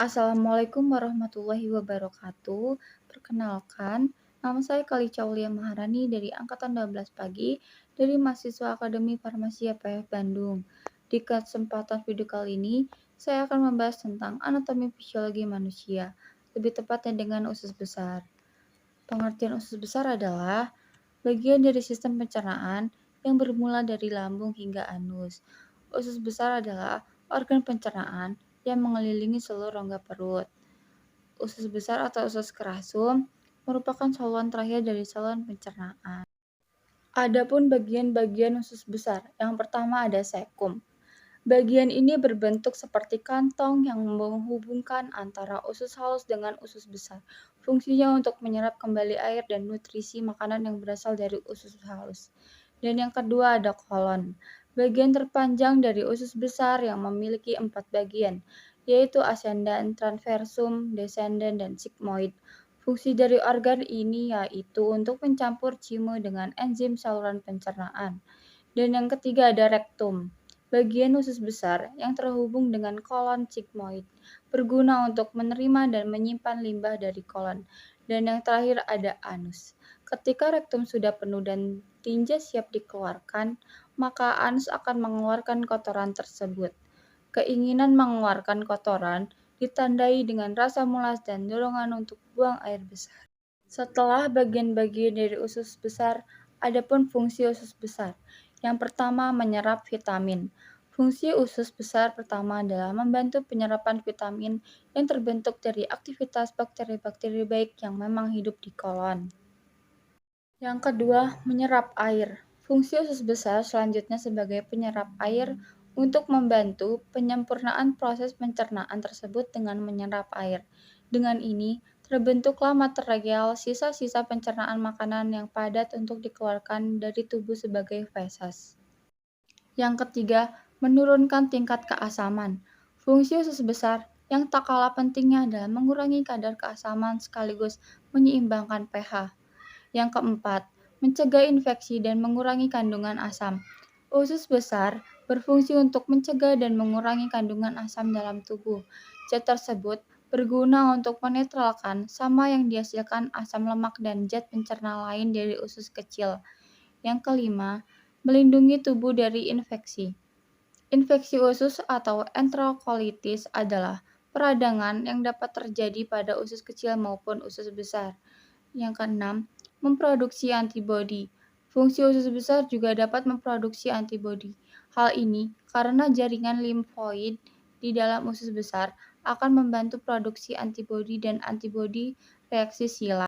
Assalamualaikum warahmatullahi wabarakatuh. Perkenalkan, nama saya Kalica Aulia Maharani dari Angkatan 12 Pagi dari mahasiswa Akademi Farmasi YPF Bandung. Di kesempatan video kali ini, saya akan membahas tentang anatomi fisiologi manusia, lebih tepatnya dengan usus besar. Pengertian usus besar adalah bagian dari sistem pencernaan yang bermula dari lambung hingga anus. Usus besar adalah organ pencernaan yang mengelilingi seluruh rongga perut. Usus besar atau usus kerasum merupakan saluran terakhir dari saluran pencernaan. Adapun bagian-bagian usus besar, yang pertama ada sekum. Bagian ini berbentuk seperti kantong yang menghubungkan antara usus halus dengan usus besar. Fungsinya untuk menyerap kembali air dan nutrisi makanan yang berasal dari usus halus. Dan yang kedua ada kolon. Bagian terpanjang dari usus besar yang memiliki 4 bagian, yaitu ascendant, transversum, descendant, dan sigmoid. Fungsi dari organ ini yaitu untuk mencampur cime dengan enzim saluran pencernaan. Dan yang ketiga ada rektum. Bagian usus besar yang terhubung dengan kolon sigmoid, berguna untuk menerima dan menyimpan limbah dari kolon. Dan yang terakhir ada anus. Ketika rektum sudah penuh dan tinja siap dikeluarkan, maka anus akan mengeluarkan kotoran tersebut. Keinginan mengeluarkan kotoran ditandai dengan rasa mulas dan dorongan untuk buang air besar. Setelah bagian-bagian dari usus besar, adapun fungsi usus besar. Yang pertama, menyerap vitamin. Fungsi usus besar pertama adalah membantu penyerapan vitamin yang terbentuk dari aktivitas bakteri-bakteri baik yang memang hidup di kolon. Yang kedua, menyerap air. Fungsi usus besar selanjutnya sebagai penyerap air untuk membantu penyempurnaan proses pencernaan tersebut dengan menyerap air. Dengan ini, terbentuklah material sisa-sisa pencernaan makanan yang padat untuk dikeluarkan dari tubuh sebagai feses. Yang ketiga, menurunkan tingkat keasaman. Fungsi usus besar yang tak kalah pentingnya adalah mengurangi kadar keasaman sekaligus menyeimbangkan pH. Yang keempat, mencegah infeksi dan mengurangi kandungan asam. Usus besar berfungsi untuk mencegah dan mengurangi kandungan asam dalam tubuh. Zat tersebut berguna untuk menetralkan sama yang dihasilkan asam lemak dan zat pencerna lain dari usus kecil. Yang kelima, melindungi tubuh dari infeksi. Infeksi usus atau enterokolitis adalah peradangan yang dapat terjadi pada usus kecil maupun usus besar. Yang keenam, memproduksi antibodi. Fungsi usus besar juga dapat memproduksi antibodi. Hal ini karena jaringan limfoid di dalam usus besar akan membantu produksi antibodi dan antibodi reaksi sila.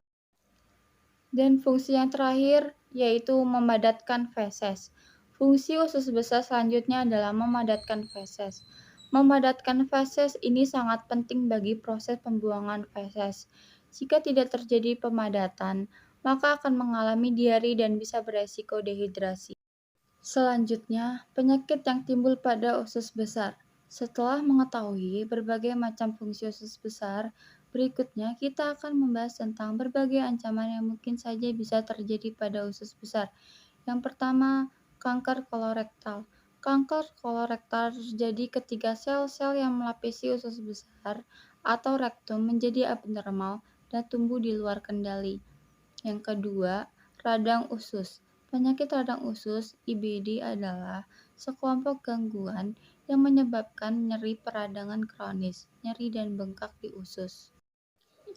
Dan fungsi yang terakhir yaitu memadatkan feses. Fungsi usus besar selanjutnya adalah memadatkan feses. Memadatkan feses ini sangat penting bagi proses pembuangan feses. Jika tidak terjadi pemadatan, maka akan mengalami diare dan bisa beresiko dehidrasi. Selanjutnya, penyakit yang timbul pada usus besar. Setelah mengetahui berbagai macam fungsi usus besar, berikutnya kita akan membahas tentang berbagai ancaman yang mungkin saja bisa terjadi pada usus besar. Yang pertama, kanker kolorektal. Kanker kolorektal terjadi ketika sel-sel yang melapisi usus besar atau rektum menjadi abnormal dan tumbuh di luar kendali. Yang kedua, radang usus. Penyakit radang usus (IBD) adalah sekelompok gangguan yang menyebabkan nyeri peradangan kronis, nyeri dan bengkak di usus.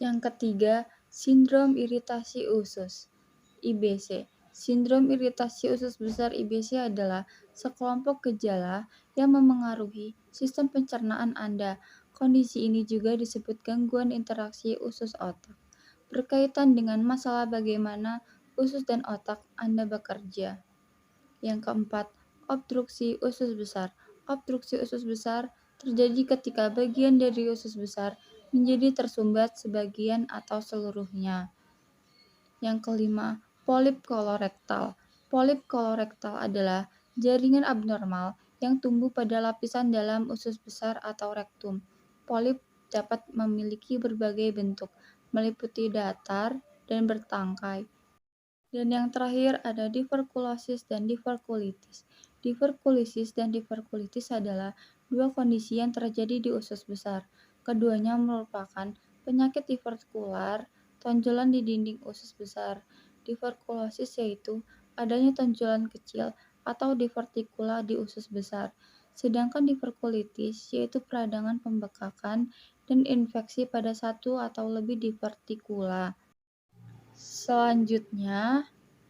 Yang ketiga, sindrom iritasi usus (IBC). Sindrom iritasi usus besar (IBC) adalah sekelompok gejala yang memengaruhi sistem pencernaan Anda. Kondisi ini juga disebut gangguan interaksi usus otak, berkaitan dengan masalah bagaimana usus dan otak Anda bekerja. Yang keempat, obstruksi usus besar. Obstruksi usus besar terjadi ketika bagian dari usus besar menjadi tersumbat sebagian atau seluruhnya. Yang kelima, polip kolorektal. Polip kolorektal adalah jaringan abnormal yang tumbuh pada lapisan dalam usus besar atau rektum. Polip dapat memiliki berbagai bentuk, meliputi datar dan bertangkai. Dan yang terakhir ada diverkulosis dan diverkulitis. Diverkulosis dan diverkulitis adalah dua kondisi yang terjadi di usus besar. Keduanya merupakan penyakit divertikular, tonjolan di dinding usus besar. Diverkulosis yaitu adanya tonjolan kecil atau divertikula di usus besar. Sedangkan diverkulitis yaitu peradangan pembekakan dan infeksi pada satu atau lebih divertikula. Selanjutnya,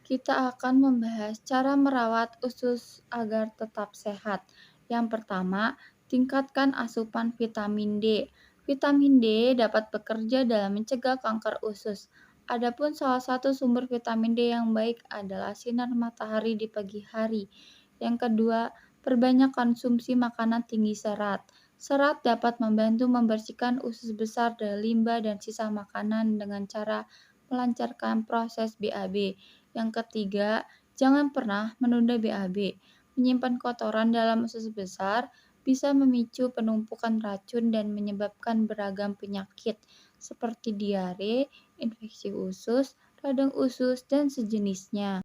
kita akan membahas cara merawat usus agar tetap sehat. Yang pertama, tingkatkan asupan vitamin D. Vitamin D dapat bekerja dalam mencegah kanker usus. Adapun salah satu sumber vitamin D yang baik adalah sinar matahari di pagi hari. Yang kedua, perbanyak konsumsi makanan tinggi serat. Serat dapat membantu membersihkan usus besar dari limbah dan sisa makanan dengan cara melancarkan proses BAB. Yang ketiga, jangan pernah menunda BAB. Menyimpan kotoran dalam usus besar bisa memicu penumpukan racun dan menyebabkan beragam penyakit seperti diare, infeksi usus, radang usus, dan sejenisnya.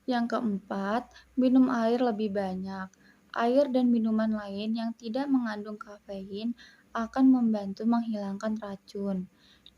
Yang keempat, minum air lebih banyak. Air dan minuman lain yang tidak mengandung kafein akan membantu menghilangkan racun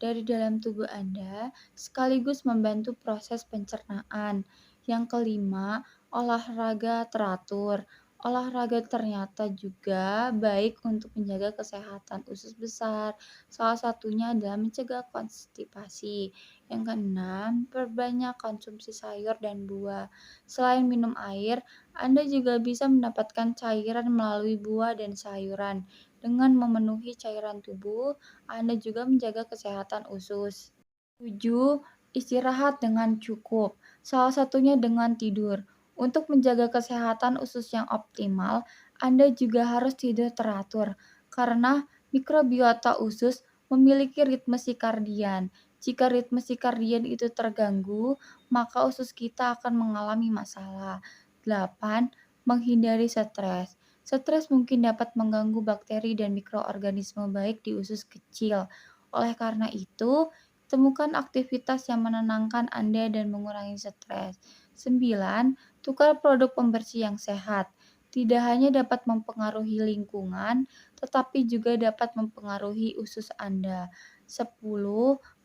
dari dalam tubuh Anda, sekaligus membantu proses pencernaan. Yang kelima, olahraga teratur. Olahraga ternyata juga baik untuk menjaga kesehatan usus besar. Salah satunya adalah mencegah konstipasi. Yang keenam, perbanyak konsumsi sayur dan buah. Selain minum air, Anda juga bisa mendapatkan cairan melalui buah dan sayuran. Dengan memenuhi cairan tubuh, Anda juga menjaga kesehatan usus. 7. Istirahat dengan cukup. Salah satunya dengan tidur. Untuk menjaga kesehatan usus yang optimal, Anda juga harus tidur teratur karena mikrobiota usus memiliki ritme sirkadian. Jika ritme sirkadian itu terganggu, maka usus kita akan mengalami masalah. 8. Menghindari stres. Stres mungkin dapat mengganggu bakteri dan mikroorganisme baik di usus kecil. Oleh karena itu, temukan aktivitas yang menenangkan Anda dan mengurangi stres. 9. Tukar produk pembersih yang sehat. Tidak hanya dapat mempengaruhi lingkungan, tetapi juga dapat mempengaruhi usus Anda. 10.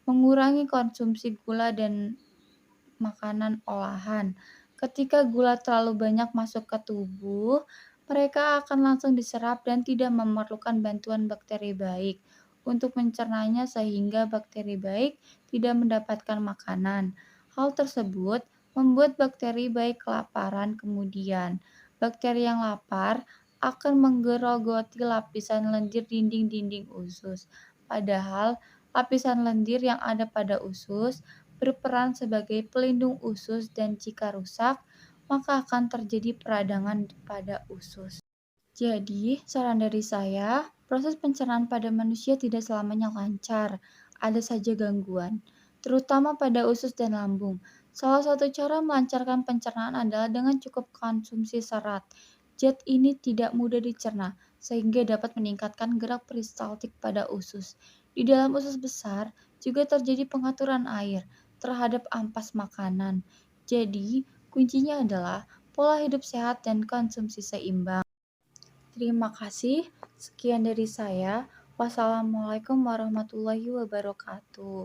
Mengurangi konsumsi gula dan makanan olahan. Ketika gula terlalu banyak masuk ke tubuh, mereka akan langsung diserap dan tidak memerlukan bantuan bakteri baik untuk mencernanya sehingga bakteri baik tidak mendapatkan makanan. Hal tersebut membuat bakteri baik kelaparan kemudian. Bakteri yang lapar akan menggerogoti lapisan lendir dinding-dinding usus. Padahal lapisan lendir yang ada pada usus berperan sebagai pelindung usus dan jika rusak, maka akan terjadi peradangan pada usus. Jadi, saran dari saya, proses pencernaan pada manusia tidak selamanya lancar. Ada saja gangguan, terutama pada usus dan lambung. Salah satu cara melancarkan pencernaan adalah dengan cukup konsumsi serat. Zat ini tidak mudah dicerna, sehingga dapat meningkatkan gerak peristaltik pada usus. Di dalam usus besar juga terjadi pengaturan air terhadap ampas makanan. Jadi, kuncinya adalah pola hidup sehat dan konsumsi seimbang. Terima kasih. Sekian dari saya. Wassalamualaikum warahmatullahi wabarakatuh.